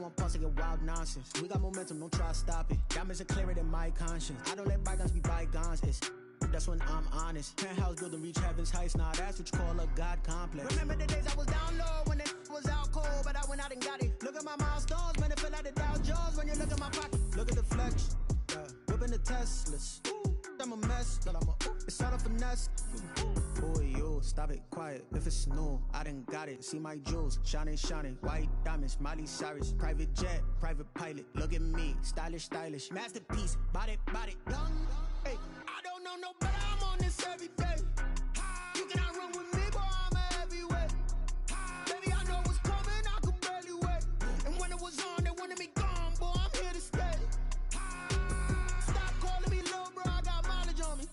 on pulse and wild nonsense. We got momentum, don't try to stop it. Diamonds are clearer than my conscience. I don't let bygones be bygones. That's when I'm honest. Penthouse building reach heaven's heights. Nah, that's what you call a God complex. Remember the days I was down low when it was out cold, but I went out and got it. Look at my milestones, man, it feel like the Dow Jones when you look at my pocket. Look at the flex, whipping the Teslas. I'm a mess, but it's all a finesse. Boy, you stop it, quiet. If it's new, I done got it. See my jewels, shining, shining. White diamonds, Miley Cyrus. Private jet, private pilot. Look at me, stylish, stylish. Masterpiece, body, young. Hey, I don't know no better. I'm on this every day. You cannot run with me, boy. I'm a heavyweight. Baby, I know what's coming. I could barely wait. And when it was on, they wanted me gone, boy. I'm here to stay. Stop calling me little bro. I got mileage on me.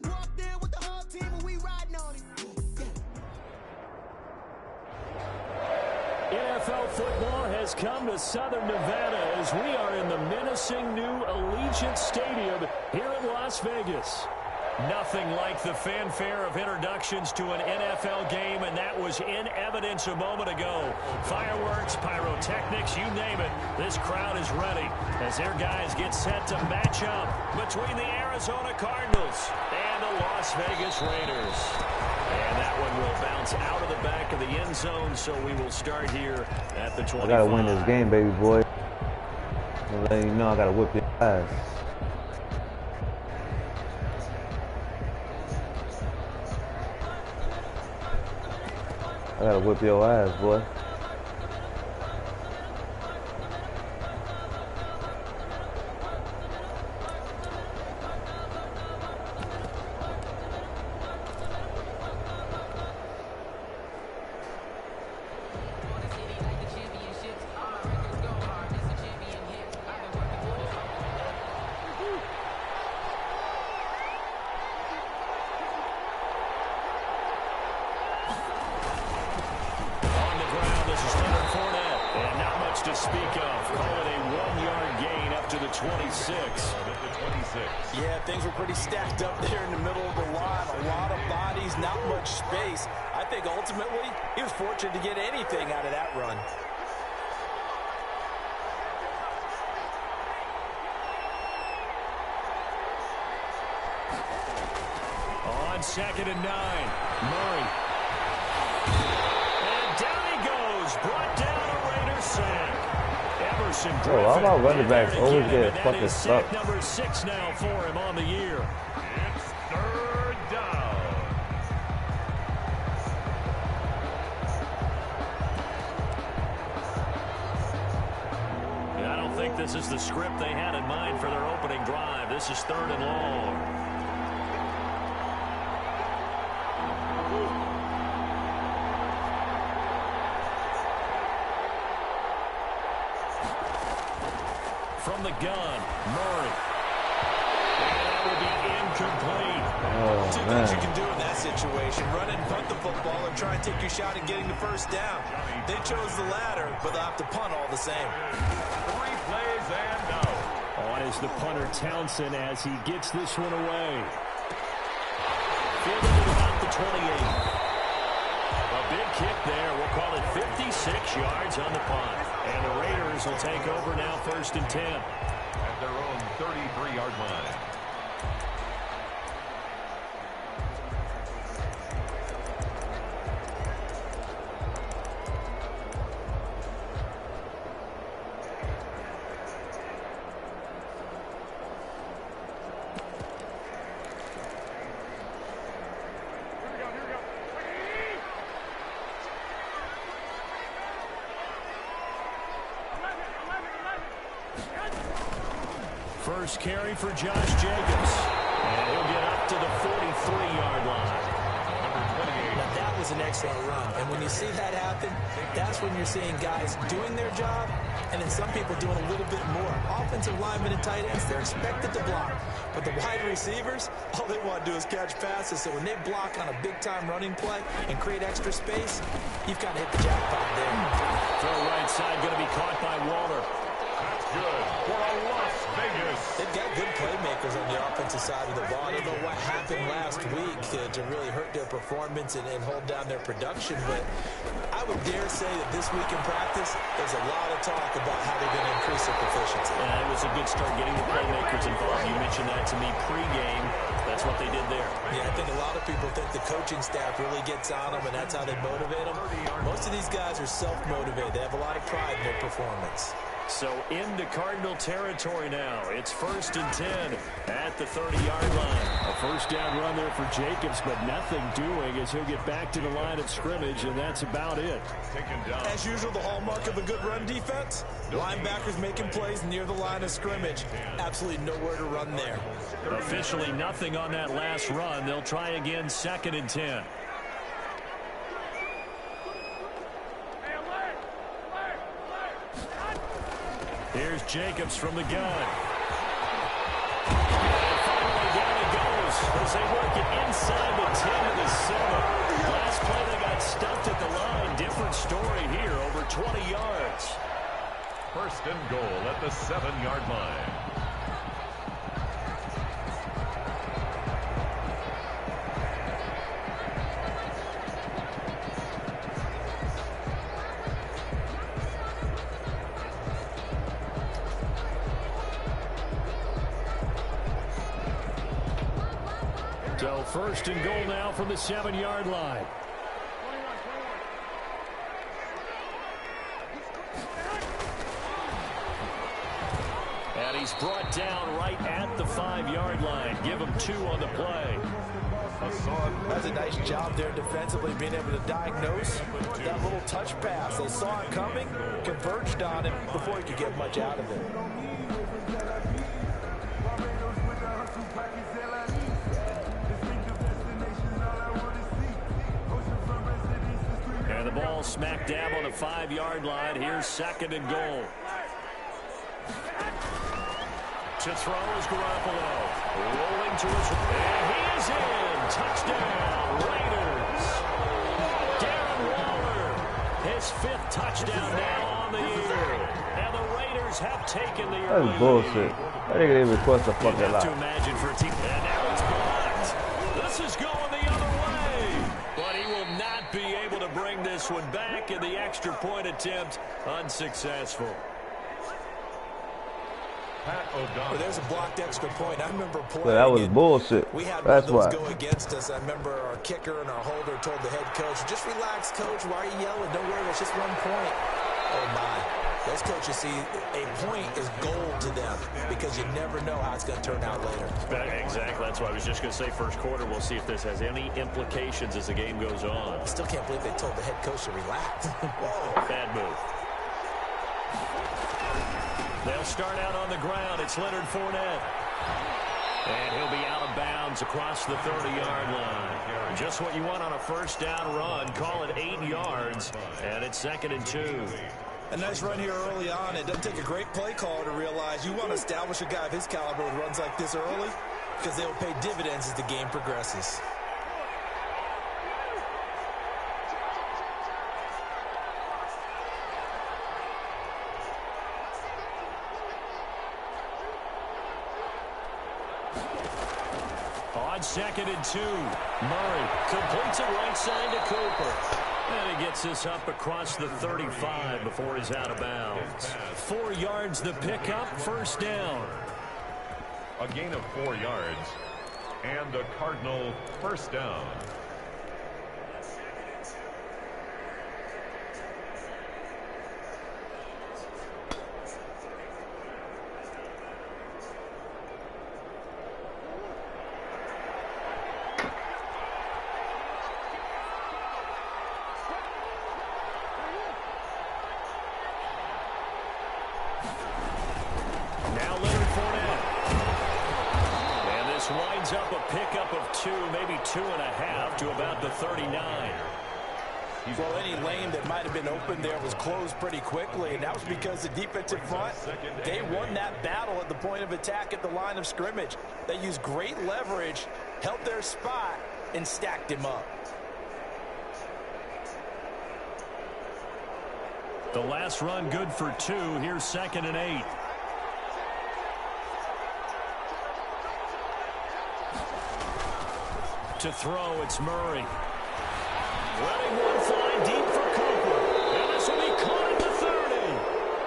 Walked in with the whole team and we riding on it. NFL football has come to Southern Nevada as we are in the menacing new Allegiant Stadium here in Las Vegas. Nothing like the fanfare of introductions to an NFL game, and that was in evidence a moment ago. Fireworks, pyrotechnics, you name it. This crowd is ready as their guys get set to match up between the Arizona Cardinals and the Las Vegas Raiders. And that one will bounce out of the back of the end zone, so we will start here at the 25. I gotta win this game, baby boy. I'm letting you know I gotta whip your ass. I gotta whip your ass, boy. To speak of, call it a 1-yard gain up to the 26. Yeah, things were pretty stacked up there in the middle of the line. A lot of bodies, not much space. I think ultimately he was fortunate to get anything out of that run. On 2nd and 9, Murray. And down he goes, brought down a Raider sack. Emerson Griffin. Oh, how about running backs always get fucking stuck? stuck? Number 6 now for him on the year. It's 3rd down. And I don't think this is the script they had in mind for their opening drive. This is 3rd and long. From the gun, Murray. And that will be incomplete. Oh, Two man. things you can do in that situation. Run and punt the football or try and take your shot at getting the first down. They chose the latter, but they'll have to punt all the same. 3 plays and out. On is the punter Townsend as he gets this one away. Fielded at about the 28. A big kick there. We'll call it 56 yards on the punt. And the Raiders will take over now 1st and 10. At their own 33-yard line. First carry for Josh Jacobs. And he'll get up to the 43-yard line. Now that was an excellent run. And when you see that happen, that's when you're seeing guys doing their job and then some people doing a little bit more. Offensive linemen and tight ends, they're expected to block. But the wide receivers, all they want to do is catch passes. So when they block on a big-time running play and create extra space, you've kind of hit the jackpot there. Throw right side going to be caught by Waller. good for a Las Vegas. They've got good playmakers on the offensive side of the ball. I don't know what happened last week to really hurt their performance and hold down their production, but I would dare say that this week in practice, there's a lot of talk about how they're going to increase their proficiency. Yeah, it was a good start getting the playmakers involved. You mentioned that to me pregame. That's what they did there. Yeah, I think a lot of people think the coaching staff really gets on them, and that's how they motivate them. Most of these guys are self-motivated. They have a lot of pride in their performance. So into Cardinal territory now. It's 1st and 10 at the 30-yard line. A first down run there for Jacobs, but nothing doing as he'll get back to the line of scrimmage, and that's about it. Taken down. As usual, the hallmark of a good run defense, linebackers making plays near the line of scrimmage. Absolutely nowhere to run there. Officially nothing on that last run. They'll try again 2nd and 10. Here's Jacobs from the gun. And finally down he goes as they work it inside the 10 of the 7. Last play they got stuffed at the line. Different story here, over 20 yards. 1st and goal at the 7-yard line. So 1st and goal now from the 7-yard line. And he's brought down right at the 5-yard line. Give him 2 on the play. That's a nice job there defensively, being able to diagnose that little touch pass. They saw it coming, converged on it before he could get much out of it. And the ball smack dab on the 5-yard line. Here's 2nd and goal. To throw is Garoppolo. Rolling to his right. And he is in. Touchdown, Raiders. Darren Waller, his 5th touchdown now on the year. And the Raiders have taken the early That's bullshit. I didn't even request a fucking have lot. to imagine for a team. And now it's blocked. This is going the other way. But he will not be able to bring this one back, and the extra point attempt unsuccessful. Well, there's a blocked extra point. I remember playing. So that was bullshit. We had That's one of why. those go against us. I remember our kicker and our holder told the head coach, "Just relax, coach. Why are you yelling? Don't worry, it's just 1 point." Oh my! Those coaches see a point is gold to them because you never know how it's going to turn out later. Exactly. That's why I was just going to say 1st quarter. We'll see if this has any implications as the game goes on. I still can't believe they told the head coach to relax. Whoa! Bad move. They'll start out on the ground. It's Leonard Fournette. And he'll be out of bounds across the 30-yard line. Just what you want on a 1st down run. Call it 8 yards. And it's 2nd and 2. A nice run here early on. It doesn't take a great play caller to realize you want to establish a guy of his caliber with runs like this early because they will pay dividends as the game progresses. On 2nd and 2, Murray completes it right side to Cooper. And he gets this up across the 35 before he's out of bounds. 4 yards the pickup, 1st down. A gain of 4 yards. And the Cardinal 1st down. Winds up a pickup of 2, maybe 2.5 to about the 39. Well, any lane that might have been open there was closed pretty quickly, and that was because the defensive front, they won that battle at the point of attack at the line of scrimmage. They used great leverage, held their spot, and stacked him up. The last run good for 2. Here's 2nd and 8. To throw, it's Murray. Letting one fly deep for Cooper. And this will be caught at the 30.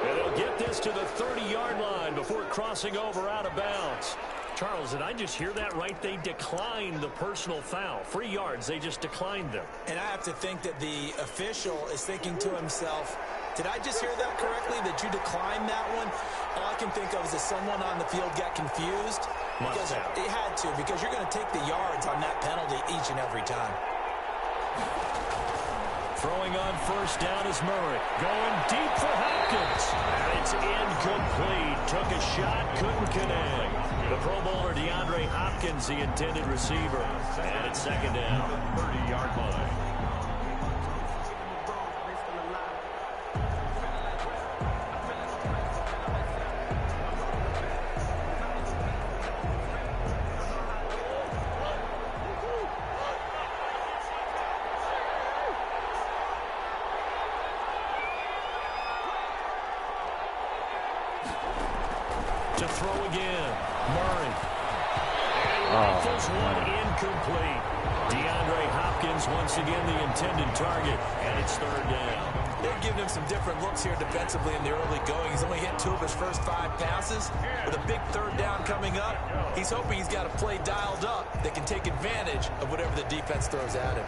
And they'll get this to the 30-yard line before crossing over out of bounds. Charles, did I just hear that right? They declined the personal foul. 3 yards, they just declined them. And I have to think that the official is thinking to himself, did I just hear that correctly, that you declined that one? All I can think of is that someone on the field got confused. Because it had to, because you're going to take the yards on that penalty each and every time. Throwing on first down is Murray. Going deep for Hopkins. And it's incomplete. Took a shot, couldn't connect. The Pro Bowler DeAndre Hopkins, the intended receiver. And it's second down. 30-yard line. To throw again, Murray. And rifles one incomplete. DeAndre Hopkins once again the intended target, and it's third down. They're giving him some different looks here defensively in the early going. He's only hit 2 of his first 5 passes. With a big third down coming up, he's hoping he's got a play dialed up that can take advantage of whatever the defense throws at him.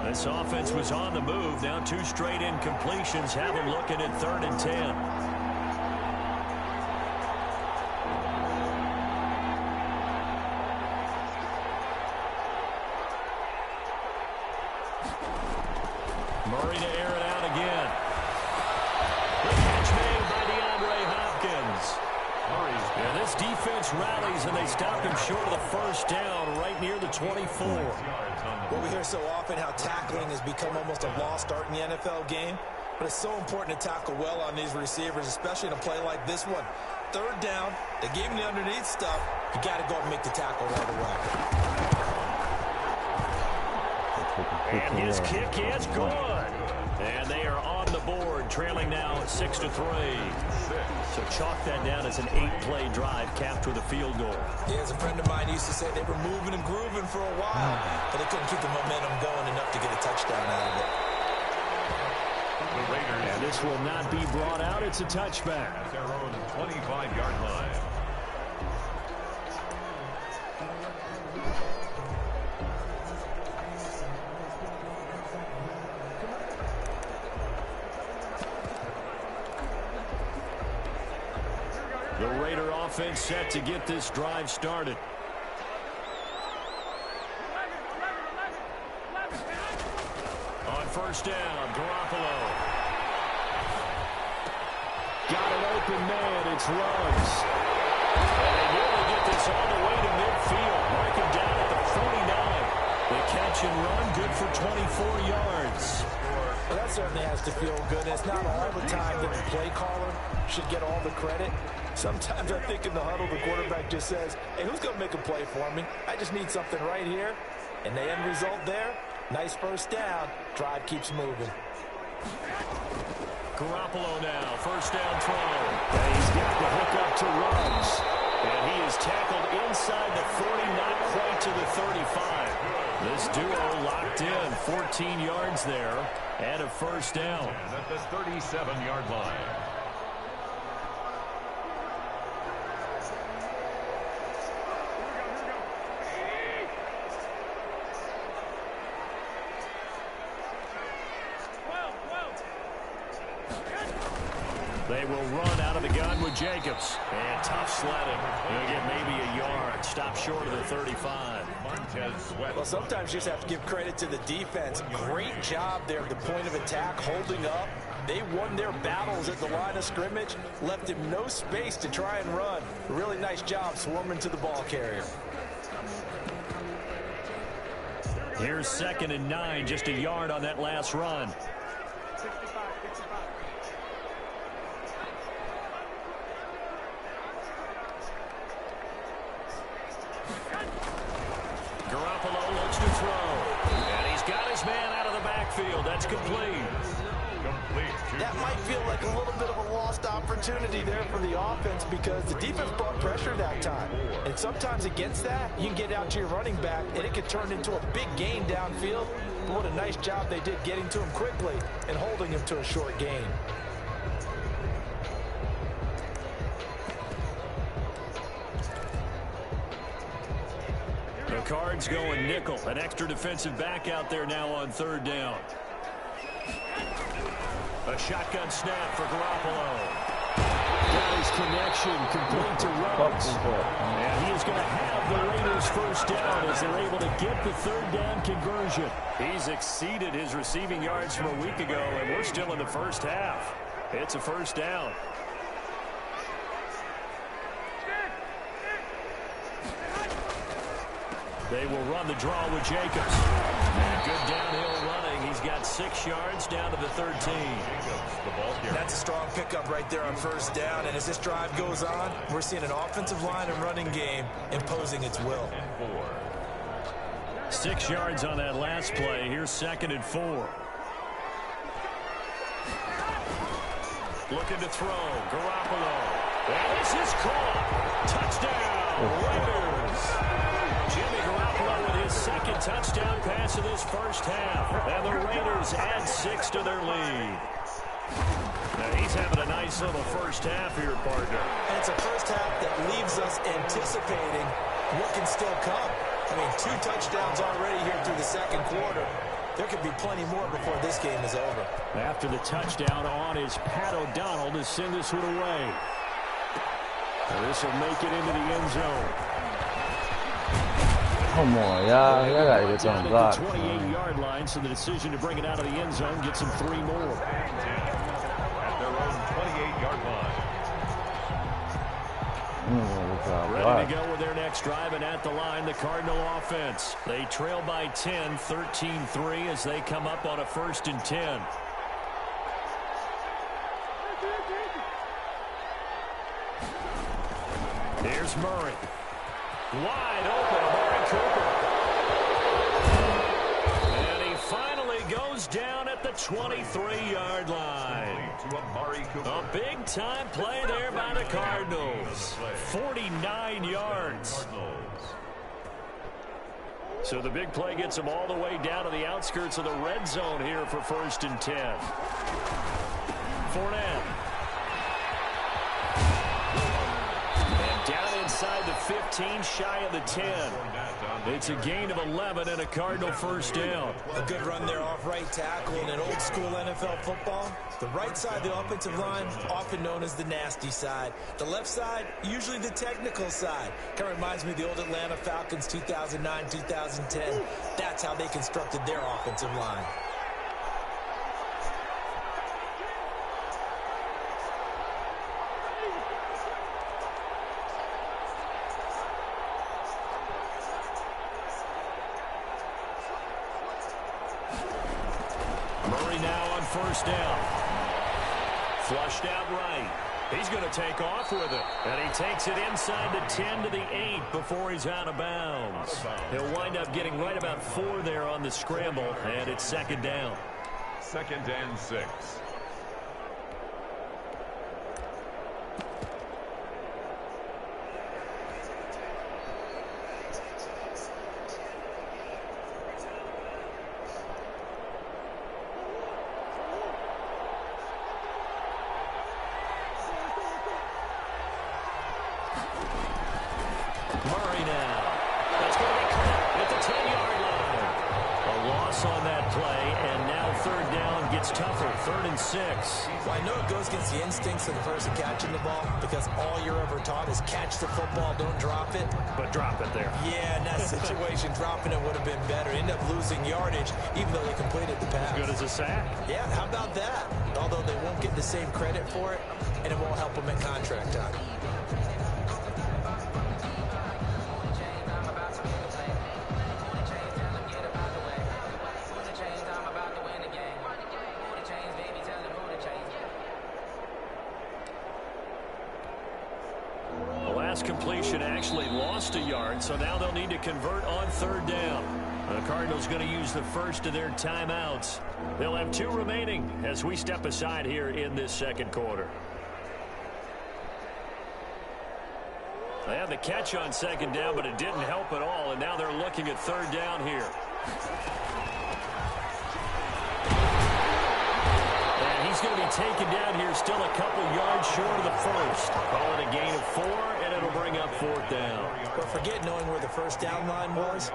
This offense was on the move. Now 2 straight incompletions have him looking at 3rd and 10. Murray to air it out again. The catch made by DeAndre Hopkins. And this defense rallies, and they stopped him short of the first down right near the 24. Well, we hear so often how tackling has become almost a lost art in the NFL game, but it's so important to tackle well on these receivers, especially in a play like this one. Third down, they gave him the underneath stuff. You got to go and make the tackle right away. And his kick is good. And they are on the board, trailing now 6-3. So chalk that down as an 8-play drive capped with a field goal. Yeah, as a friend of mine used to say, they were moving and grooving for a while, but they couldn't keep the momentum going enough to get a touchdown out of it. The Raiders. And this will not be brought out. It's a touchback. At their own 25-yard line. The Raider offense set to get this drive started. On first down, Garoppolo. Got an open man, it's Ruggs. And they really get this all the way to midfield. Mark him down at the 49. The catch and run, good for 24 yards. Well, that certainly has to feel good. It's not all the time that the play caller should get all the credit. Sometimes I think in the huddle, the quarterback just says, hey, who's going to make a play for me? I just need something right here. And the end result there, nice first down. Drive keeps moving. Garoppolo now, first down throw. And he's got the hook up to Ruggs. And he is tackled inside the 40, not quite to the 35. This duo locked in, 14 yards there, and a first down. And at the 37-yard line. They will run out of the gun with Jacobs. And tough sledding. They'll get maybe a yard. Stop short of the 35. Well, sometimes you just have to give credit to the defense. Great job there at the point of attack, holding up. They won their battles at the line of scrimmage, left him no space to try and run. Really nice job swarming to the ball carrier. Here's 2nd and 9, just a yard on that last run. Garoppolo looks to throw. And he's got his man out of the backfield. That's complete. that might feel like a little bit of a lost opportunity there for the offense because the defense brought pressure that time. And sometimes against that, you can get out to your running back, and it can turn into a big gain downfield. But what a nice job they did getting to him quickly and holding him to a short gain. The Cards going nickel. An extra defensive back out there now on third down. A shotgun snap for Garoppolo. Got his connection complete to Rhodes. And he is going to have the Raiders first down as they're able to get the third down conversion. He's exceeded his receiving yards from a week ago, and we're still in the first half. It's a first down. They will run the draw with Jacobs. And good downhill running. He's got 6 yards down to the 13. That's a strong pickup right there on first down. And as this drive goes on, we're seeing an offensive line and running game imposing its will. 6 yards on that last play. Here's 2nd and 4. Looking to throw. Garoppolo. And this is caught. Touchdown, Raiders. Jimmy Garoppolo with his 2nd touchdown pass of this first half. And the Raiders add 6 to their lead. Now he's having a nice little first half here, partner. And it's a first half that leaves us anticipating what can still come. I mean, 2 touchdowns already here through the second quarter. There could be plenty more before this game is over. After the touchdown on is Pat O'Donnell to send this one away. This will make it into the end zone. Come on, y'all. Y'all gotta get some blocks. 28-yard line, so the decision to bring it out of the end zone gets them 3 more. At their own 28-yard line. Ready to go with their next drive, and at the line, the Cardinal offense. They trail by 10, 13-3 as they come up on a 1st and 10. Here's Murray. Wide open, Amari Cooper. And he finally goes down at the 23-yard line. A big-time play there by the Cardinals. 49 yards. So the big play gets them all the way down to the outskirts of the red zone here for 1st and 10. Fournette. Down inside the 15, shy of the 10. It's a gain of 11 and a Cardinal first down. A good run there off right tackle in an old-school NFL football. The right side of the offensive line, often known as the nasty side. The left side, usually the technical side. Kind of reminds me of the old Atlanta Falcons 2009, 2010. That's how they constructed their offensive line. First down. Flushed out right. He's going to take off with it. And he takes it inside the 10 to the 8 before he's out of bounds. He'll wind up getting right about 4 there on the scramble, and it's 2nd down. 2nd and 6. Well, I know it goes against the instincts of the person catching the ball because all you're ever taught is catch the football, don't drop it. But drop it there. Yeah, in that situation, dropping it would have been better. End up losing yardage, even though they completed the pass. As good as a sack. Yeah, how about that? Although they won't get the same credit for it, and it won't help them at contract time. Completion actually lost a yard, so now they'll need to convert on 3rd down. The Cardinals going to use the first of their timeouts. They'll have 2 remaining as we step aside here in this second quarter. They had the catch on second down, but it didn't help at all, and now they're looking at third down here. And he's going to be taken down here, still a couple yards short of the first. Call it a gain of 4, and it'll bring up fourth down. But forget knowing where the first down line was.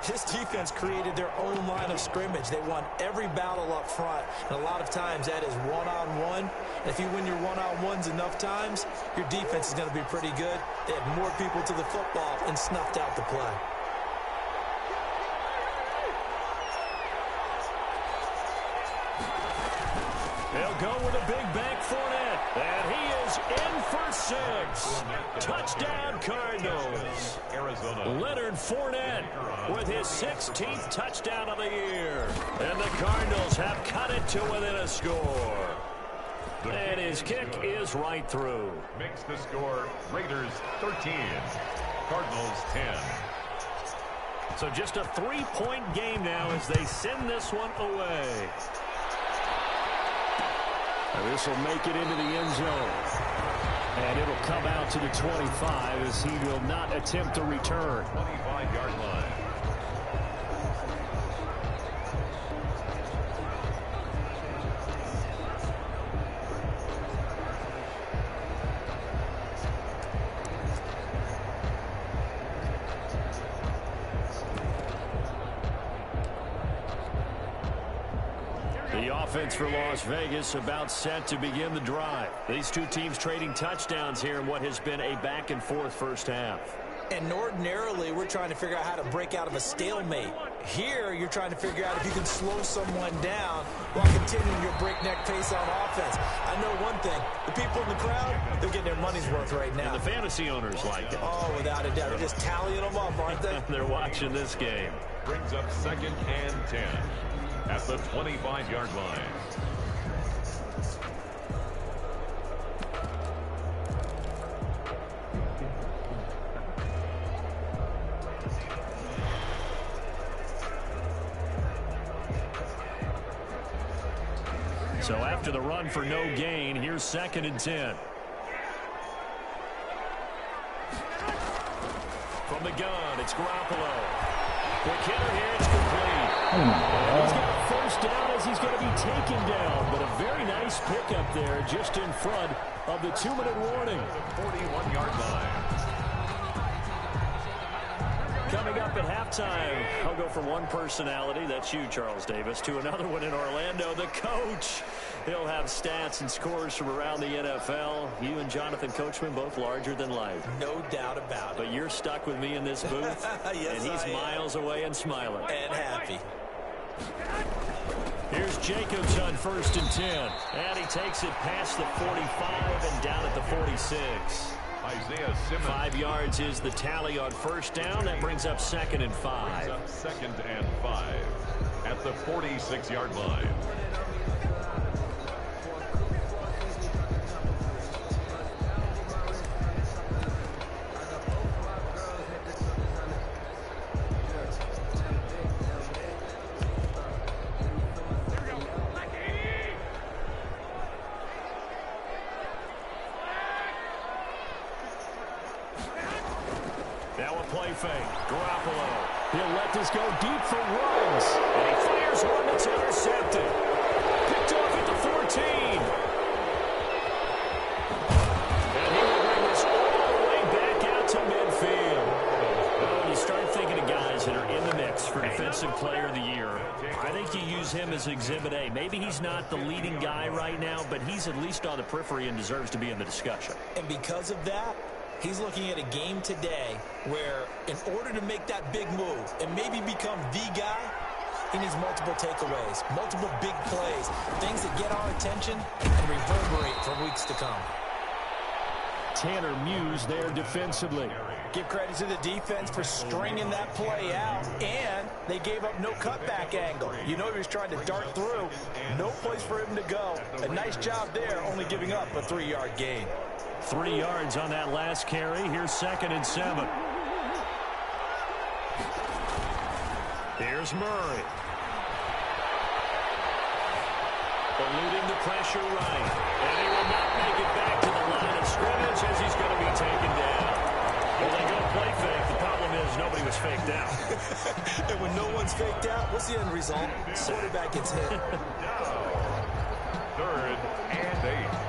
This defense created their own line of scrimmage. They won every battle up front, and a lot of times that is one-on-one. And if you win your one-on-ones enough times, your defense is going to be pretty good. They had more people to the football and snuffed out the play. They'll go with a big bank Fournette, and he is in for 6. Touchdown, Cardinals. Arizona. Leonard Fournette with his 16th touchdown of the year. And the Cardinals have cut it to within a score. And his kick is right through. Makes the score Raiders 13, Cardinals 10. So just a 3-point game now as they send this one away. And this will make it into the end zone. And it'll come out to the 25 as he will not attempt a return. 25-yard line. The offense for Las Vegas about set to begin the drive. These 2 teams trading touchdowns here in what has been a back-and-forth first half. And ordinarily, we're trying to figure out how to break out of a stalemate. Here, you're trying to figure out if you can slow someone down while continuing your breakneck pace on offense. I know one thing. The people in the crowd, they're getting their money's worth right now. And the fantasy owners like it. Oh, without a doubt. They're just tallying them up, aren't they? They're watching this game. Brings up 2nd and 10 at the 25-yard line. So after the run for no gain, here's 2nd and 10. From the gun, it's Garoppolo. Quick hitter here, it's complete. He's got a first down as he's going to be taken down, but a very nice pickup there just in front of the 2-minute warning. 41-yard line. Coming up at halftime, I'll go from one personality, that's you, Charles Davis, to another one in Orlando, the coach. He'll have stats and scores from around the NFL. You and Jonathan Coachman, both larger than life. No doubt about it. But you're stuck with me in this booth, yes, and he's miles away and smiling. And happy. Here's Jacobs on 1st and 10. And he takes it past the 45 and down at the 46. Isaiah Simmons. 5 yards is the tally on first down. That brings up 2nd and 5. Brings up 2nd and 5 at the 46-yard line. Play fake. Garoppolo. He'll let this go deep for runs. And he fires one that's intercepted. Picked off at the 14. And he will bring this all the way back out to midfield. Well, when you start thinking of guys that are in the mix for Defensive Player of the Year, I think you use him as Exhibit A. Maybe he's not the leading guy right now, but he's at least on the periphery and deserves to be in the discussion. And because of that, he's looking at a game today where in order to make that big move and maybe become the guy, he needs multiple takeaways, multiple big plays, things that get our attention and reverberate for weeks to come. Tanner Muse there defensively. Give credit to the defense for stringing that play out, and they gave up no cutback angle. You know he was trying to dart through. No place for him to go. A nice job there, only giving up a 3-yard gain. 3 yards on that last carry. Here's 2nd and 7. Here's Murray. Eluding the pressure right. And he will not make it back to the line of scrimmage as he's going to be taken down. Well, they go play fake. The problem is nobody was faked out. And when no one's faked out, what's the end result? Quarterback gets hit. Third and 8.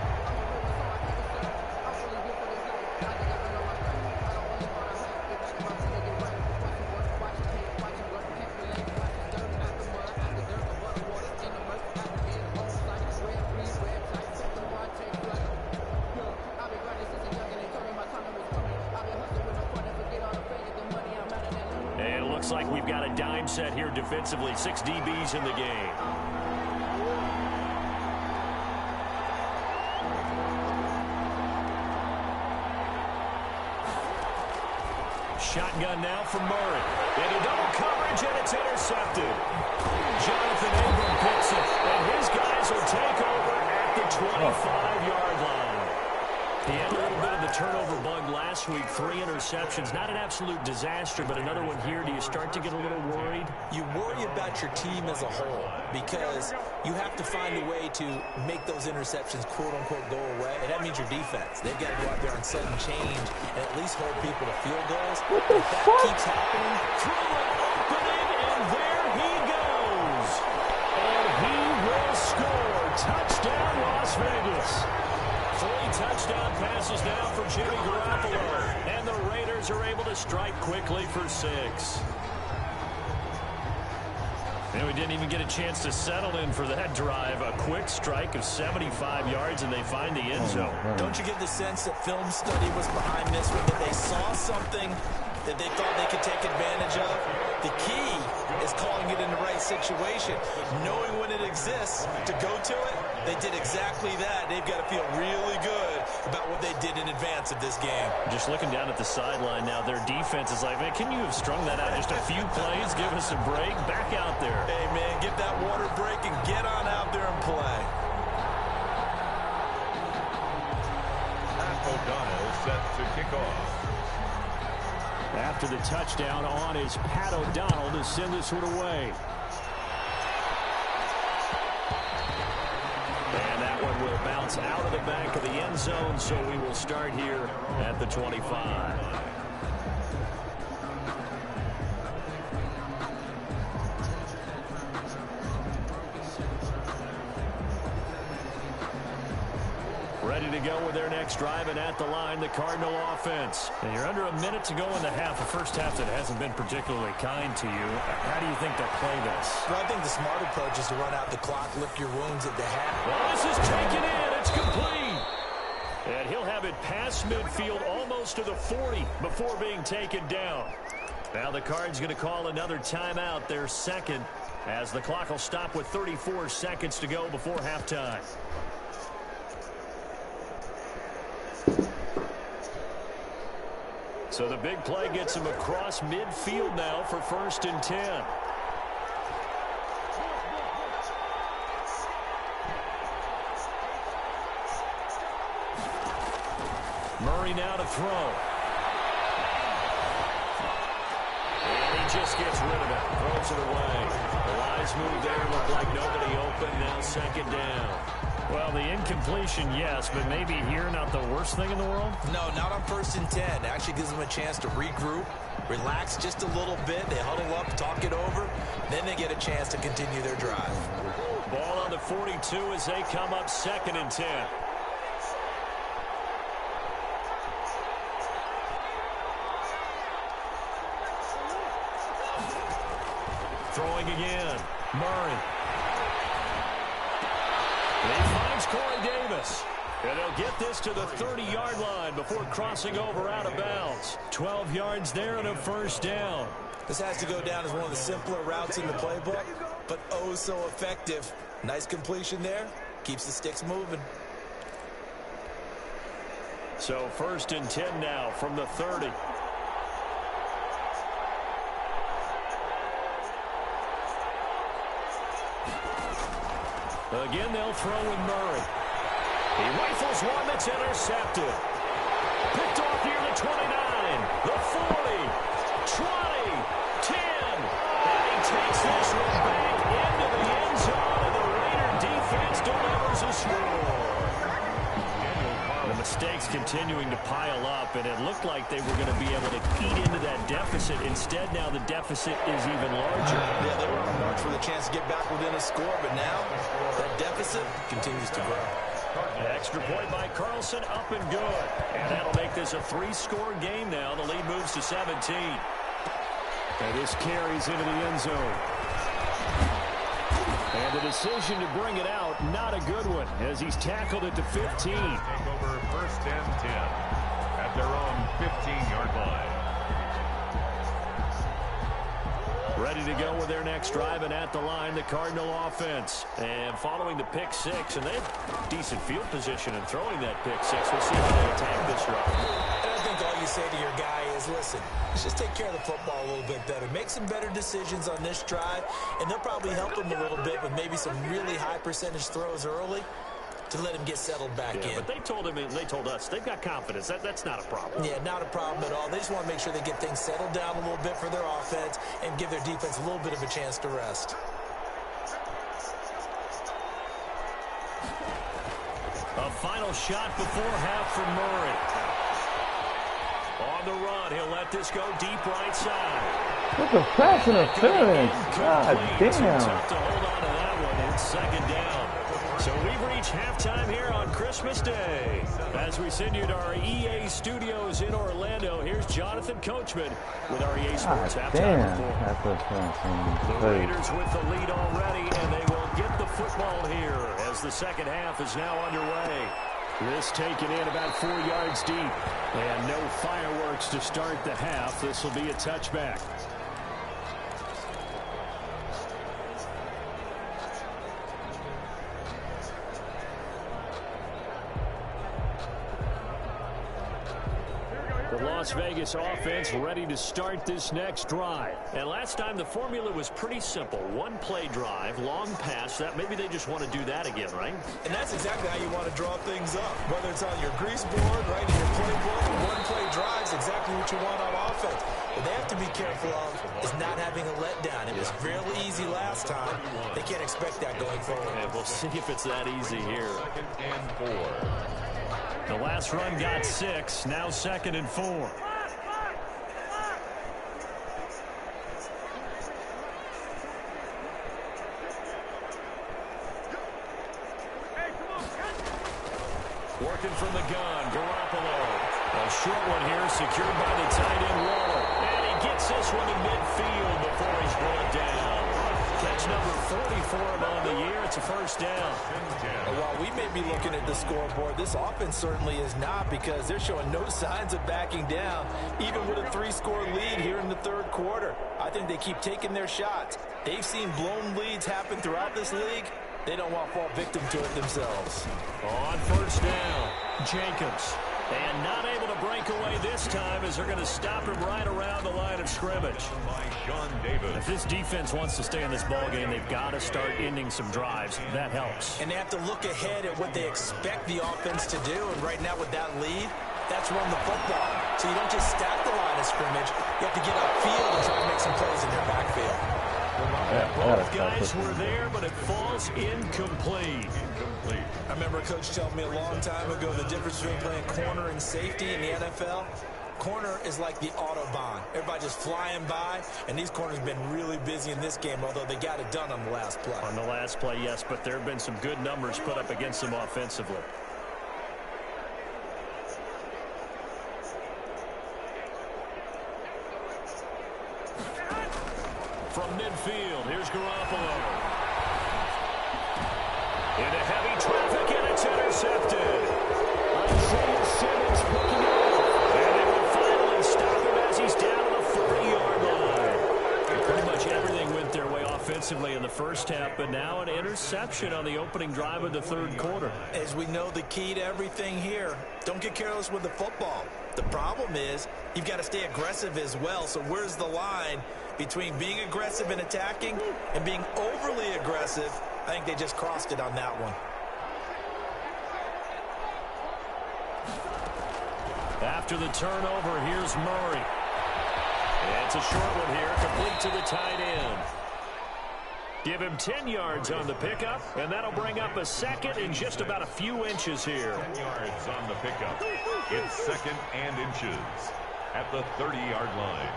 Looks like we've got a dime set here defensively. 6 DBs in the game. Shotgun now from Murray. Into double coverage, and it's intercepted. Jonathan Abram picks it, and his guys will take over at the 25-yard line. He had a little bit of the turnover bug last week. 3 interceptions. Not an absolute disaster, but another one here. Do you start to get a little worried? You worry about your team as a whole because you have to find a way to make those interceptions, quote-unquote, go away. And that means your defense. They've got to go out there and sudden change and at least hold people to field goals. If that keeps happening, throw it opening, and there he goes. And he will score. Touchdown, Las Vegas. 3 touchdown passes now for Jimmy Garoppolo. And the Raiders are able to strike quickly for 6. And we didn't even get a chance to settle in for that drive. A quick strike of 75 yards, and they find the end zone. Don't you get the sense that film study was behind this one, that they saw something that they thought they could take advantage of? The key is calling it in the right situation. Knowing when it exists to go to it, they did exactly that. They've got to feel really good about what they did in advance of this game. Just looking down at the sideline now, their defense is like, man, can you have strung that out just a few plays? Give us a break. Back out there. Hey, man, get that water break and get on out there and play. O'Donnell set to kick off. After the touchdown on is Pat O'Donnell to send this one away. And that one will bounce out of the back of the end zone, so we will start here at the 25. Ready to go with their next drive, and at the line, the Cardinal offense. And you're under a minute to go in the half, a first half that hasn't been particularly kind to you. How do you think they'll play this? Well, I think the smart approach is to run out the clock, lick your wounds at the half. Well, this is taken in. It's complete. And he'll have it past midfield almost to the 40 before being taken down. Now the Cards going to call another timeout, their second, as the clock will stop with 34 seconds to go before halftime. So the big play gets him across midfield now for 1st and 10. Murray now to throw. And he just gets rid of it. Throws it away. The eyes move there. Look like nobody open. Now 2nd down. Well, the incompletion, yes, but maybe here not the worst thing in the world? No, not on 1st and 10. It actually gives them a chance to regroup, relax just a little bit. They huddle up, talk it over. Then they get a chance to continue their drive. Ball on the 42 as they come up 2nd and 10. Throwing again. Murray. And he finds Corey Davis. And they'll get this to the 30-yard line before crossing over out of bounds. 12 yards there and a 1st down. This has to go down as one of the simpler routes in the playbook, but oh so effective. Nice completion there. Keeps the sticks moving. So 1st and 10 now from the 30. Again, they'll throw with Murray. He rifles one that's intercepted. Picked off near the 29, the 40, 20, 10, and he takes mistakes continuing to pile up, and it looked like they were going to be able to eat into that deficit. Instead, now the deficit is even larger. Yeah, they were on a march for the chance to get back within a score, but now that deficit continues to grow. An extra point by Carlson, up and good. And that'll make this a 3-score game now. The lead moves to 17. And this carries into the end zone. And the decision to bring it out, not a good one, as he's tackled it to 15. Take over 1st and 10 at their own 15-yard line. Ready to go with their next drive, and at the line, the Cardinal offense. And following the pick six, and they have decent field position in throwing that pick six. We'll see how they attack this drive. And I think all you say to your guy is, listen, let's just take care of the football a little bit better. Make some better decisions on this drive, and they'll probably help him a little bit with maybe some really high percentage throws early to let him get settled back in. But they told him, and they told us, they've got confidence. That's not a problem. Yeah, not a problem at all. They just want to make sure they get things settled down a little bit for their offense and give their defense a little bit of a chance to rest. A final shot before half from Murray. On the run, he'll let this go deep right side. What's a pass interference? God damn. Tough to hold on to that one. It's 2nd down. So we've reached halftime here on Christmas Day. As we send you to our EA studios in Orlando, here's Jonathan Coachman with our EA Sports halftime report. The Raiders with the lead already, and they will get the football here as the second half is now underway. This taken in about 4 yards deep, and no fireworks to start the half. This will be a touchback. The Las Vegas offense ready to start this next drive. And last time the formula was pretty simple. 1-play drive, long pass. That maybe they just want to do that again, right? And that's exactly how you want to draw things up. Whether it's on your grease board, right in your playbook, or 1-play drive is exactly what you want on offense. What they have to be careful of is not having a letdown. It was fairly easy last time. They can't expect that going forward. And we'll see if it's that easy here. 2nd and 4. The last run got 6, now 2nd and 4. Working from the gun, Garoppolo. A short one here, secured by the tight end Waller. And he gets this one in midfield before he's brought down. Catch number 40 for him on the year. It's a 1st down. And while we may be looking at the scoreboard, this offense certainly is not, because they're showing no signs of backing down, even with a 3-score lead here in the 3rd quarter. I think they keep taking their shots. They've seen blown leads happen throughout this league. They don't want to fall victim to it themselves. On 1st down, Jacobs. And not able to break away this time, as they're going to stop him right around the line of scrimmage. If this defense wants to stay in this ballgame, they've got to start ending some drives. That helps. And they have to look ahead at what they expect the offense to do. And right now with that lead, that's run the football. So you don't just stack the line of scrimmage. You have to get upfield and try to make some plays in their backfield. Both guys were there, but it falls incomplete. I remember a coach telling me a long time ago the difference between playing corner and safety in the NFL. Corner is like the Autobahn. Everybody just flying by, and these corners have been really busy in this game, although they got it done on the last play. On the last play, yes, but there have been some good numbers put up against them offensively. From midfield, here's Garoppolo. Into heavy traffic, and it's intercepted. Isaiah Simmons picking it up. And they will finally stop him as he's down to the 40-yard line. And pretty much everything went their way offensively in the first half, but now an interception on the opening drive of the 3rd quarter. As we know, the key to everything here, don't get careless with the football. The problem is you've got to stay aggressive as well. So where's the line between being aggressive and attacking and being overly aggressive? I think they just crossed it on that one. After the turnover, here's Murray. And it's a short one here, complete to the tight end. Give him 10 yards on the pickup, and that'll bring up a second in just about a few inches here. 10 yards on the pickup. It's second and inches at the 30-yard line.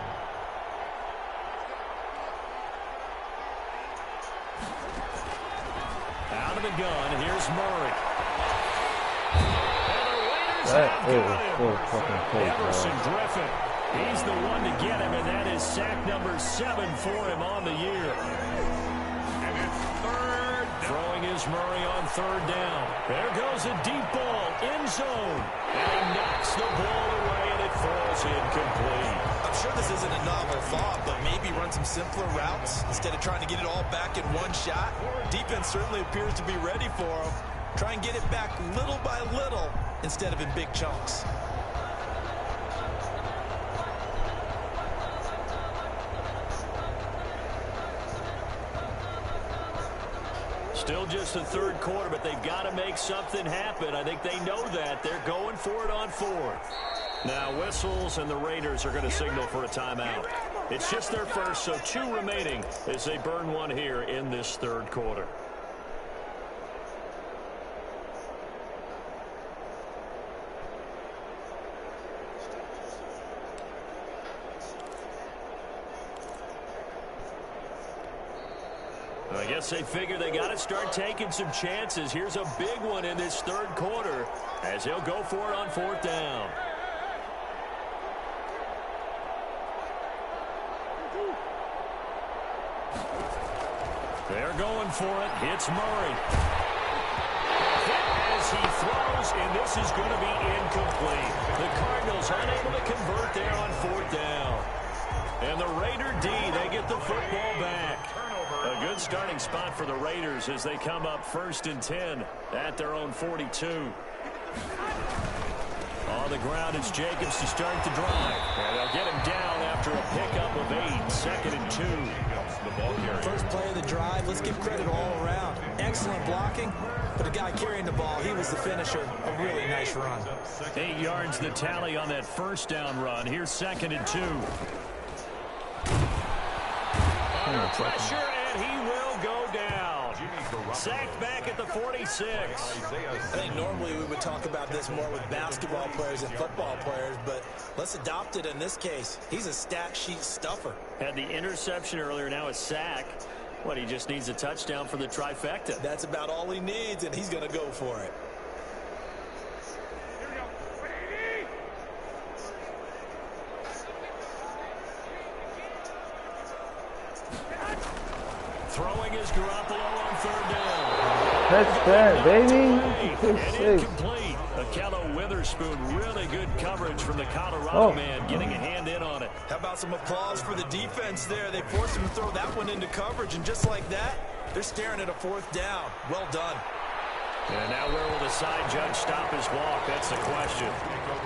Out of the gun, here's Murray. That is so fucking close, Everson bro. Griffin. He's the one to get him, and that is sack number 7 for him on the year. And it's third down. Throwing is Murray on third down. There goes a deep ball, end zone. And he knocks the ball away, and it falls incomplete. I'm sure this isn't a novel thought, but maybe run some simpler routes instead of trying to get it all back in one shot. Defense certainly appears to be ready for him. Try and get it back little by little instead of in big chunks. Still just the third quarter, but they've got to make something happen. I think they know that. They're going for it on fourth. Now whistles, and the Raiders are going to signal for a timeout. It's just their first, so 2 remaining as they burn one here in this third quarter. I guess they figure they got to start taking some chances. Here's a big one in this third quarter as he'll go for it on fourth down. They're going for it. It's Murray. Hit as he throws, and this is going to be incomplete. The Cardinals unable to convert there on fourth down. And the Raider D, they get the football back. A good starting spot for the Raiders as they come up 1st and 10 at their own 42. On the ground, it's Jacobs to start the drive. And they'll get him down after a pickup of 8, 2nd and 2. First play of the drive, let's give credit all around. Excellent blocking, but the guy carrying the ball, he was the finisher. A really nice run. 8 yards the tally on that first down run. Here's 2nd and 2. Under pressure, and he will go down. Sacked back at the 46. I think normally we would talk about this more with basketball players and football players, but let's adopt it in this case. He's a stat sheet stuffer. Had the interception earlier, now a sack. What, he just needs a touchdown for the trifecta. That's about all he needs, and he's going to go for it. Throwing is Garoppolo on third down. Catch that, baby. And incomplete. Akello Witherspoon, really good coverage from the Colorado man, getting a hand in on it. How about some applause for the defense there? They forced him to throw that one into coverage, and just like that, they're staring at a fourth down. Well done. And now where will the side judge stop his walk? That's the question.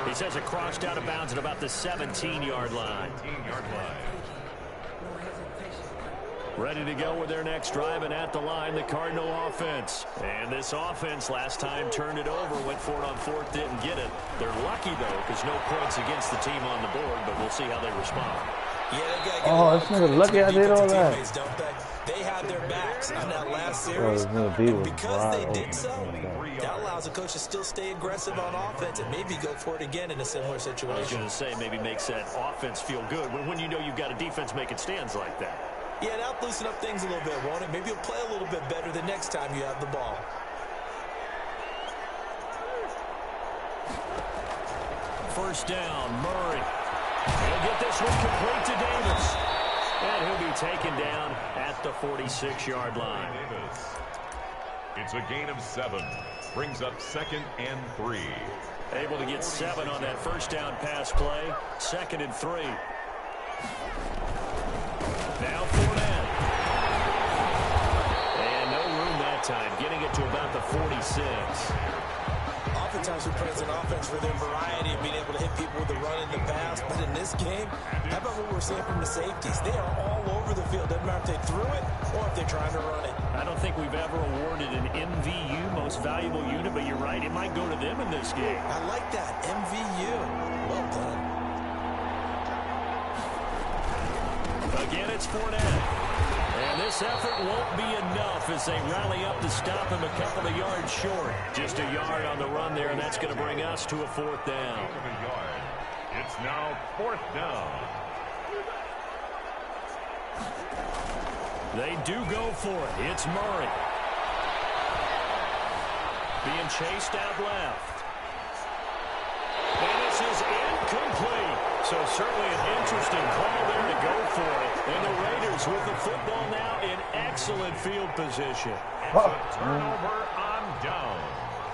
He says it crossed out of bounds at about the 17-yard line. Ready to go with their next drive, and at the line, the Cardinal offense. And this offense last time turned it over, went for it on fourth, didn't get it. They're lucky, though, because no points against the team on the board, but we'll see how they respond. Yeah, they got this nigga lucky I did all that. They had their backs on that last series, and because they did so, that allows the coach to still stay aggressive on offense and maybe go for it again in a similar situation. I was going to say, maybe makes that offense feel good when you know you've got a defense making stands like that. Yeah, that'll loosen up things a little bit, won't it? Maybe you'll play a little bit better the next time you have the ball. First down, Murray. He'll get this one complete to Davis. And he'll be taken down at the 46-yard line. It's a gain of 7. Brings up 2nd and 3. Able to get 7 on that first down pass play. 2nd and 3. Now Fournette. And no room that time. Getting it to about the 46. Oftentimes we praise an offense for their variety of being able to hit people with the run and the pass. But in this game, how about what we're seeing from the safeties? They are all over the field. Doesn't matter if they threw it or if they're trying to run it. I don't think we've ever awarded an MVU, most valuable unit, but you're right. It might go to them in this game. I like that. MVU. Well done. Again, it's Fournette. And And this effort won't be enough as they rally up to stop him a couple of yards short. Just a yard on the run there, and that's going to bring us to a 4th down. It's now 4th down. They do go for it. It's Murray. Being chased out left. And this is incomplete. So certainly an interesting call there to go for it. And the Raiders with the football now in excellent field position. It's a turnover on down.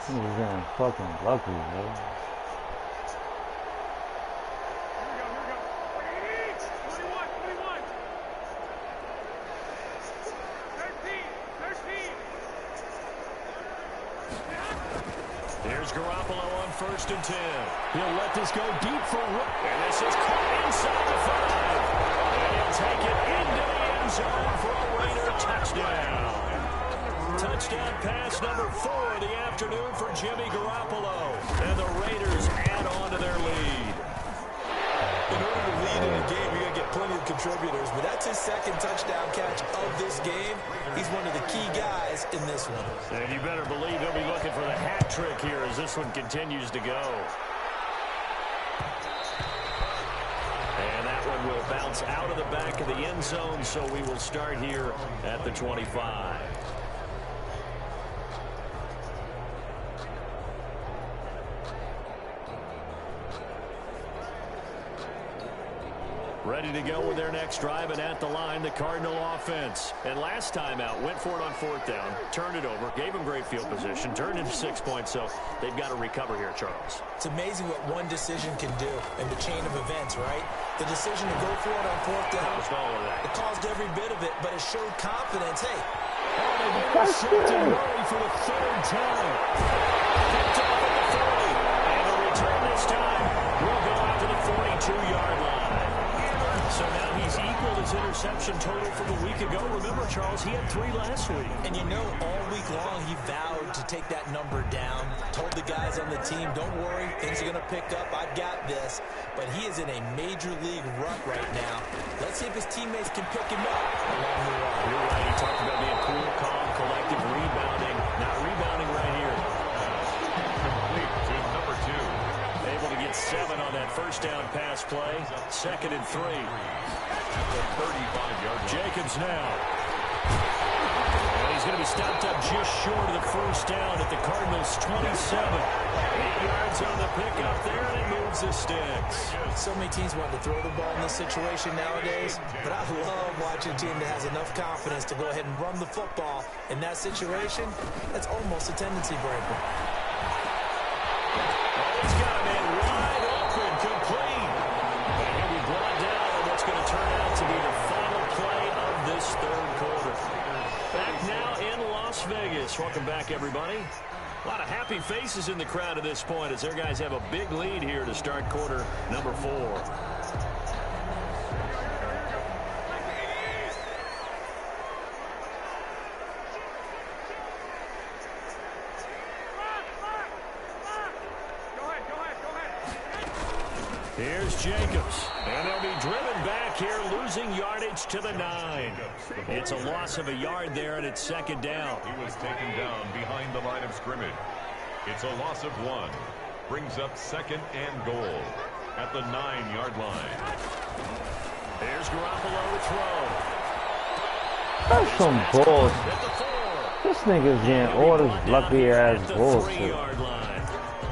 He's getting fucking lucky, bro. Here's Garoppolo on 1st and 10. He'll let this go deep for Rook. And this is caught inside the 5. And he'll take it into the end zone for a Raider touchdown. Touchdown pass number 4 of the afternoon for Jimmy Garoppolo. And the Raiders add on to their lead. In order to lead in a game, you're going to get plenty of contributors, but that's his 2nd touchdown catch of this game. He's one of the key guys in this one. And you better believe he'll be looking for the hat trick here as this one continues to go. And that one will bounce out of the back of the end zone, so we will start here at the 25. Ready to go with their next drive, and at the line, the Cardinal offense. And last time out, went for it on 4th down, turned it over, gave them great field position, turned into 6 points, so they've got to recover here, Charles. It's amazing what one decision can do in the chain of events, right? The decision to go for it on 4th down, All of that. it caused every bit of it, but it showed confidence. Hey, they've intercepted Murray for the 3rd time. Picked off at the 40, and the return this time will go out to the 42-yard line. So now he's equaled his interception total from a week ago. Remember, Charles, he had 3 last week. and you know, all week long he vowed to take that number down. Told the guys on the team, don't worry, things are going to pick up. I've got this. But he is in a major league rut right now. Let's see if his teammates can pick him up along the way. You're right. He talked about being cool, calm, collective, rebounding. Not rebounding right here. Complete to number 2. Able to get 7 on that 1st down pass play. 2nd and 3. At the 35-yard line. Jacobs now. And he's going to be stopped up just short of the 1st down at the Cardinals' 27. 8 yards on the pickup there, and it moves the sticks. So many teams want to throw the ball in this situation nowadays, but I love watching a team that has enough confidence to go ahead and run the football. In that situation, that's almost a tendency breaker. He's got a man wide open, complete. And he'll be brought down on what's going to turn out to be the final play of this 3rd quarter. Back now in Las Vegas. Welcome back, everybody. A lot of happy faces in the crowd at this point as their guys have a big lead here to start quarter number 4. Here's Jacobs, and they'll be driven back here, losing yardage to the 9. It's a loss of a yard there, and it's 2nd down. He was taken down behind the line of scrimmage. It's a loss of 1. Brings up 2nd and goal at the 9-yard line. There's Garoppolo to throw. That's some bullshit. At the 4. This nigga's getting all this lucky ass At the bullshit. 3-yard line.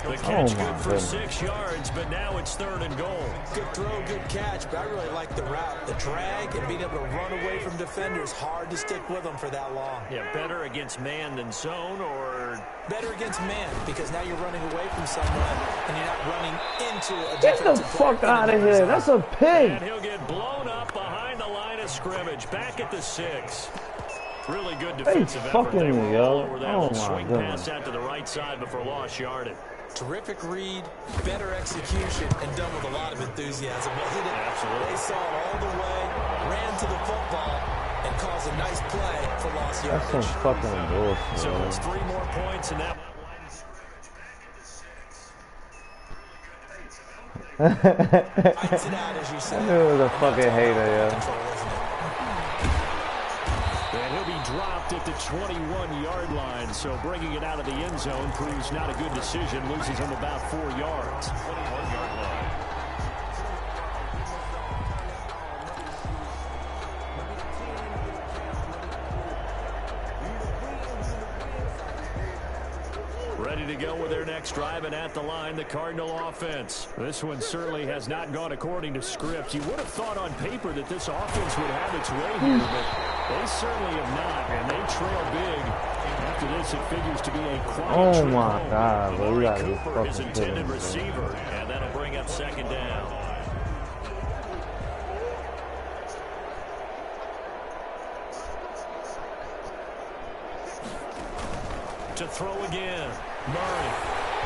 The catch my good for goodness. 6 yards, but now it's 3rd and goal. Good throw, good catch, but I really like the route. The drag and being able to run away from defenders, hard to stick with them for that long. Yeah, better against man than zone, or Better against man, because now you're running away from someone and you're not running into a Get the defensive fuck player. out of here. That's a and pig. he'll get blown up behind the line of scrimmage. Back at the 6. Really good defensive effort. fucking They were me, all yo. over that Oh, little my swing goodness. pass out to the right side before lost yardage. Terrific read, better execution, and done with a lot of enthusiasm. Wasn't it? Absolutely. They saw it all the way, ran to the football, and caused a nice play for lost That's yardage. some fucking bullshit. So man. it's 3 more points, and that Fights it out, as you said. I knew it was a fucking hater, yo. Control, isn't it? 21-yard line, so bringing it out of the end zone proves not a good decision. Loses him about 4 yards. 21-yard line. Ready to go with their next drive, and at the line, the Cardinal offense. This one certainly has not gone according to script. You would have thought on paper that this offense would have its way here, but they certainly have not, and they trail big. After this, it figures to be a quiet trip my God, bro. We gotta Cooper, his fucking intended kidding me, receiver, and that'll bring up second down. To throw again, Murray.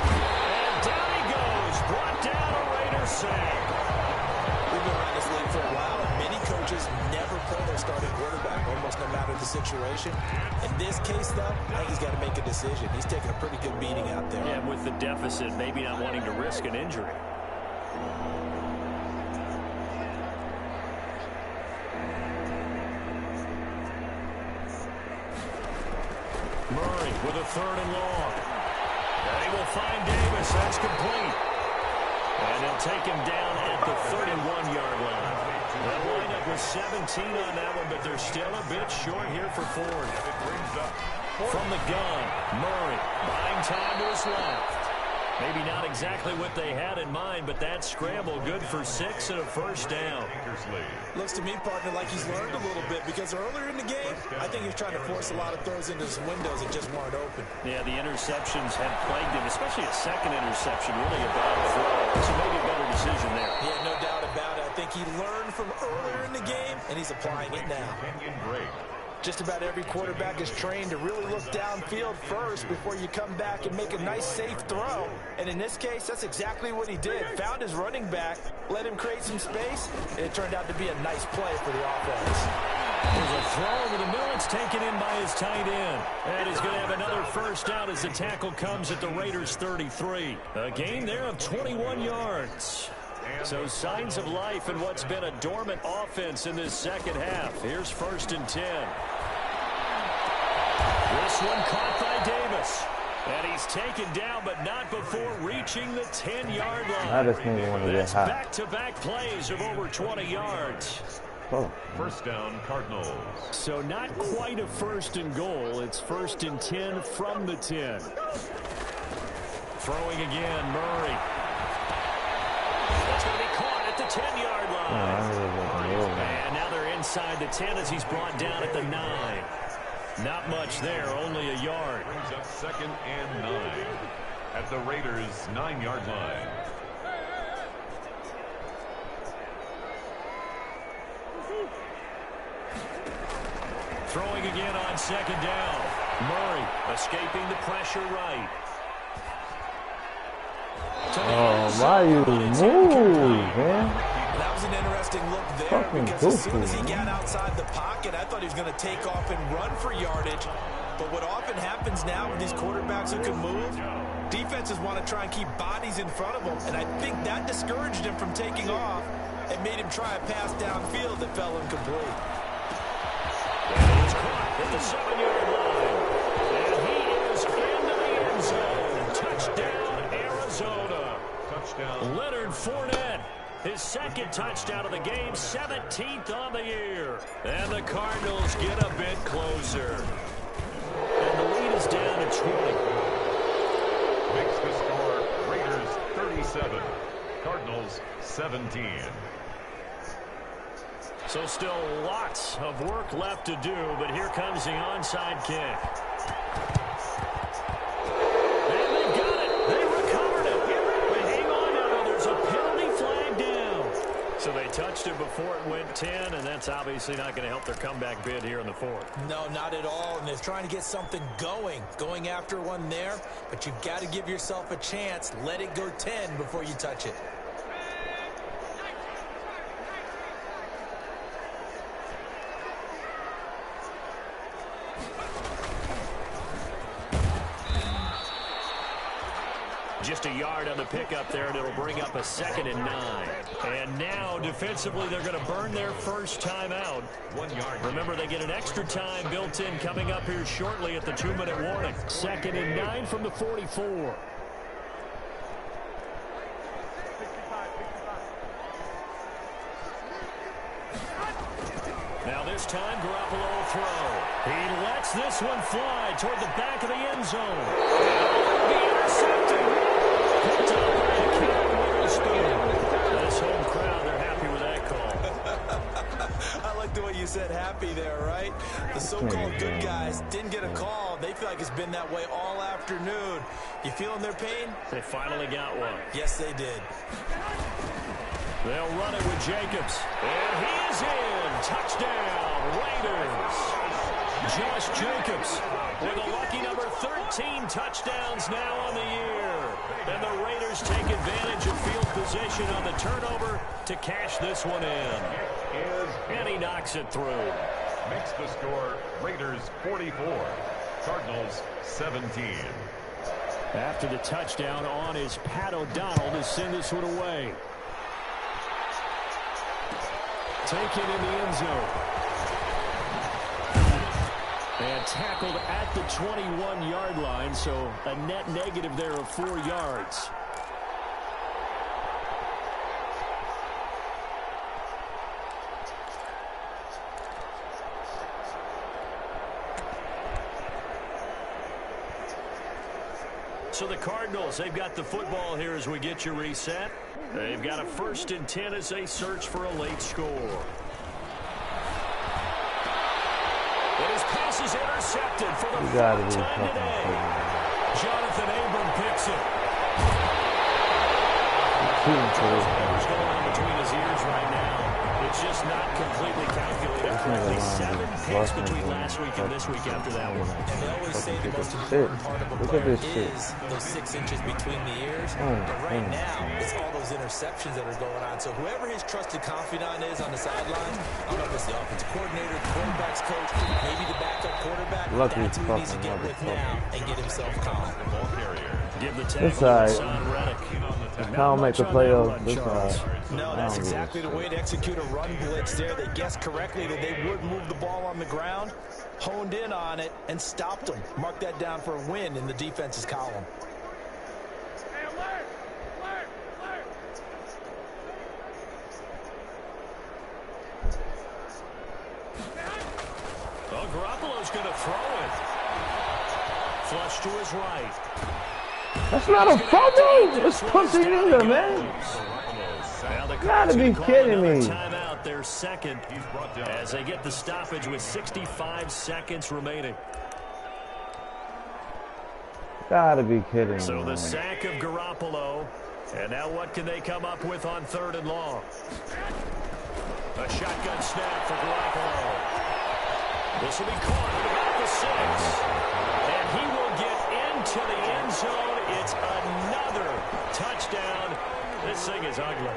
And down he goes, brought down a Raiders sack. We've been around this league for a while, and many coaches never play their starting quarterback, almost no matter the situation. In this case, though, I think he's got to make a decision. He's taking a pretty good beating out there. Yeah, with the deficit, maybe not wanting to risk an injury. Murray with a 3rd and long. And he will find Davis. That's complete. And they'll take him down at the 31-yard line. They'll line up with 17 on that one, but they're still a bit short here for Ford. From the gun, Murray buying time to his left. Maybe not exactly what they had in mind, but that scramble good for 6 and a first down. Looks to me, partner, like he's learned a little bit, because earlier in the game, I think he was trying to force a lot of throws into his windows that just weren't open. Yeah, the interceptions have plagued him, especially a second interception, really a bad throw. So maybe a better decision there. Yeah, no doubt about it. I think he learned from earlier in the game, and he's applying it now. Just about every quarterback is trained to really look downfield first before you come back and make a nice, safe throw. And in this case, that's exactly what he did. Found his running back, let him create some space, and it turned out to be a nice play for the offense. There's a throw over the middle. It's taken in by his tight end. And he's going to have another first down as the tackle comes at the Raiders' 33. A gain there of 21 yards. So signs of life in what's been a dormant offense in this second half. Here's 1st and 10. This one caught by Davis. And he's taken down, but not before reaching the 10-yard line. That's back-to-back plays of over 20 yards. First down, Cardinals. So not quite a 1st and goal. It's 1st and 10 from the 10. Throwing again, Murray. It's going to be caught at the 10-yard line. And now they're inside the 10 as he's brought down at the 9. Not much there, only a yard. Brings up 2nd and 9 at the Raiders' 9-yard line. Throwing again on 2nd down. Murray escaping the pressure right. Why you move, man? That was an interesting look there, because as soon as he got outside the pocket, I thought he was going to take off and run for yardage. But what often happens now with these quarterbacks who can move, defenses want to try and keep bodies in front of them, and I think that discouraged him from taking off and made him try a pass downfield that fell incomplete. He's caught at the 7-yard line. And he is into the end zone. Touchdown, Arizona. Touchdown. Leonard Fournette. His 2nd touchdown of the game, 17th on the year. And the Cardinals get a bit closer. And the lead is down to 20. Makes the score Raiders 37, Cardinals 17. So still lots of work left to do, but here comes the onside kick. And they've got it. They recovered it. But hang on now, there's a penalty flag down. So they touched it before it went 10, and that's obviously not going to help their comeback bid here in the 4th. No, not at all, and they're trying to get something going after one there, but you've got to give yourself a chance. Let it go 10 before you touch it. Just a yard on the pickup there, and it'll bring up a 2nd and 9. And now, defensively, they're going to burn their first time out. 1 yard. Remember, they get an extra time built in coming up here shortly at the 2-minute warning. 2nd and 9 from the 44. Now this time, Garoppolo will throw. He lets this one fly toward the back of the end zone. Be intercepted. Picked up by Kevin Witherspoon. This home crowd, they're happy with that call. I like the way you said happy there, right? The so-called good guys didn't get a call. They feel like it's been that way all afternoon. You feeling their pain? They finally got one. Yes, they did. They'll run it with Jacobs. And he is in. Touchdown, Raiders. Josh Jacobs with a lucky number 13 touchdowns now on the year. And the Raiders take advantage of field position on the turnover to cash this one in. And he knocks it through. Makes the score Raiders 44, Cardinals 17. After the touchdown on is Pat O'Donnell to send this one away. Taken in the end zone. And tackled at the 21-yard line, so a net negative there of 4 yards. So the Cardinals, they've got the football here as we get you reset. They've got a 1st and 10 as they search for a late score. And his pass is intercepted for the 4th time today. Jonathan Abram picks it. What's going on between his ears right now? It's just not completely calculated correctly. 7 picks between last week and this week after that one. And they always say the most important part of a player is those 6 inches between the ears. But right now, it's all those interceptions that are going on. So whoever his trusted confidant is on the sidelines, I don't know if it's the offensive coordinator, the quarterback's coach, maybe the backup quarterback, that's who he needs to get with now and get himself calm. Ball carrier. Give the tackle to Hassan Reddick. I don't make the playoffs this time. No, that's exactly the way to execute a run blitz there. They guessed correctly that they would move the ball on the ground, honed in on it, and stopped them. Mark that down for a win in the defense's column. Well, Garoppolo's going to throw it. Flush to his right. That's not a fumble. It's punching in there, man. You gotta be kidding me. Timeout, their 2nd, as they get the stoppage with 65 seconds remaining. Gotta be kidding me. So the sack of Garoppolo. And now what can they come up with on 3rd and long? A shotgun snap for Garoppolo. This will be caught at about the 6. And he will get into the end zone. It's another touchdown. This thing is ugly.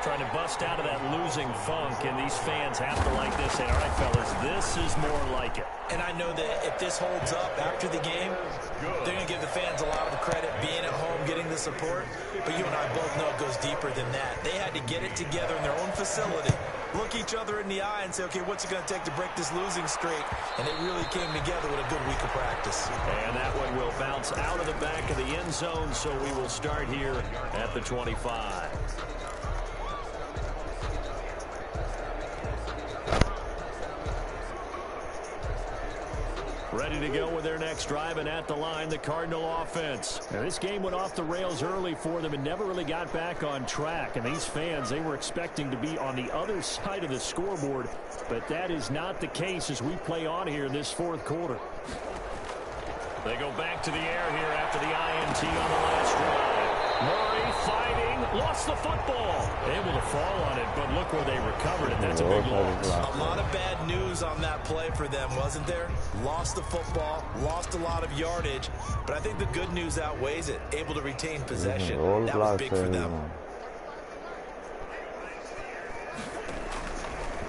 Trying to bust out of that losing funk, and these fans have to like this. Say, all right, fellas, this is more like it. And I know that if this holds up after the game, they're going to give the fans a lot of credit being at home, getting the support. But you and I both know it goes deeper than that. They had to get it together in their own facility, look each other in the eye and say, okay, what's it going to take to break this losing streak? And they really came together with a good week of practice. And that one will bounce out of the back of the end zone, so we will start here at the 25. Ready to go with their next drive, and at the line, the Cardinal offense. Now, this game went off the rails early for them and never really got back on track. And these fans, they were expecting to be on the other side of the scoreboard, but that is not the case as we play on here in this 4th quarter. They go back to the air here after the INT on the last drive. Murray fighting, lost the football. Able to fall on it, but look where they recovered it. That's a big loss. A lot of bad news on that play for them, wasn't there? Lost the football, lost a lot of yardage, but I think the good news outweighs it. Able to retain possession. That was big for them.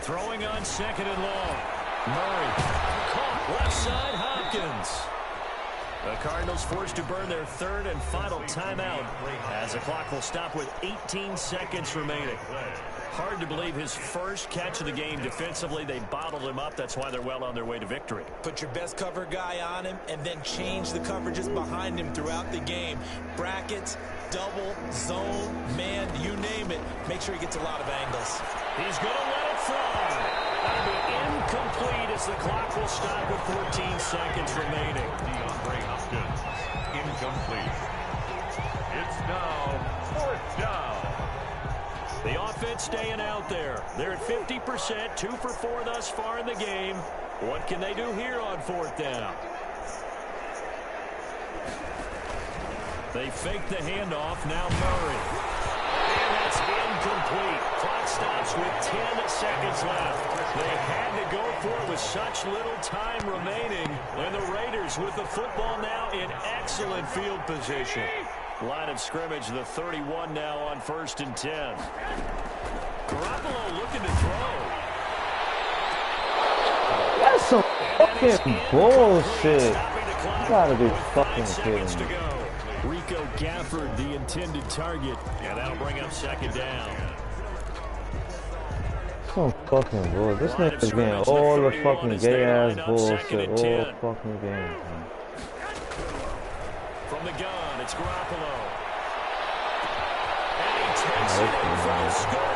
Throwing on 2nd and long. Murray caught left side, Hopkins. The Cardinals forced to burn their third and final timeout as the clock will stop with 18 seconds remaining. Hard to believe his first catch of the game defensively. They bottled him up. That's why they're well on their way to victory. Put your best cover guy on him and then change the coverages behind him throughout the game. Brackets, double, zone, man, you name it. Make sure he gets a lot of angles. He's going to let it fly. That'll be incomplete as the clock will stop with 14 seconds remaining. DeAndre Hopkins, incomplete. It's now 4th down. The offense staying out there. They're at 50%, 2 for 4 thus far in the game. What can they do here on 4th down? They fake the handoff. Now Murray. And that's incomplete. Clock stops with 10 seconds left. They had to go for it with such little time remaining. And the Raiders with the football now in excellent field position. Line of scrimmage, the 31 now on 1st and 10. Garoppolo looking to throw. That's some fucking bullshit. You gotta be fucking kidding me. Rico Gafford, the intended target, and that'll bring up 2nd down. Some fucking bullshit. This nigga's getting all the fucking gay-ass bullshit all fucking game, man. From the gun, it's Garoppolo. And he takes it in for the score.